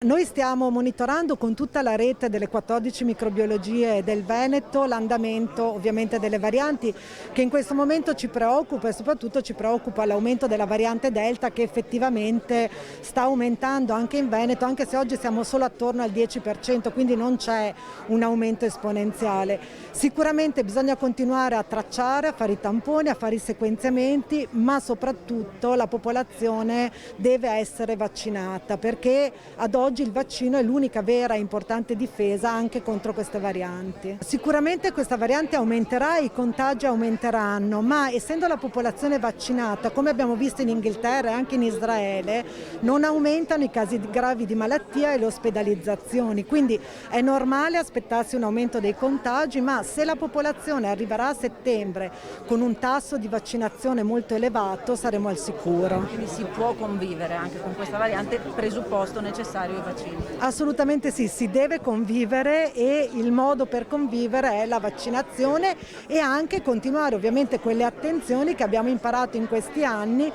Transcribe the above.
Noi stiamo monitorando con tutta la rete delle 14 microbiologie del Veneto l'andamento ovviamente delle varianti che in questo momento ci preoccupa e soprattutto ci preoccupa l'aumento della variante Delta che effettivamente sta aumentando anche in Veneto, anche se oggi siamo solo attorno al 10%, quindi non c'è un aumento esponenziale. Sicuramente bisogna continuare a tracciare, a fare i tamponi, a fare i sequenziamenti, ma soprattutto la popolazione deve essere vaccinata perché ad oggi il vaccino è l'unica vera e importante difesa anche contro queste varianti. Sicuramente questa variante aumenterà e i contagi aumenteranno, ma essendo la popolazione vaccinata, come abbiamo visto in Inghilterra e anche in Israele, non aumentano i casi gravi di malattia e le ospedalizzazioni, quindi è normale aspettarsi un aumento dei contagi, ma se la popolazione arriverà a settembre con un tasso di vaccinazione molto elevato saremo al sicuro. Quindi si può convivere anche con questa variante, presupposto necessario i vaccini. Assolutamente sì, si deve convivere e il modo per convivere è la vaccinazione e anche continuare ovviamente quelle attenzioni che abbiamo imparato in questi anni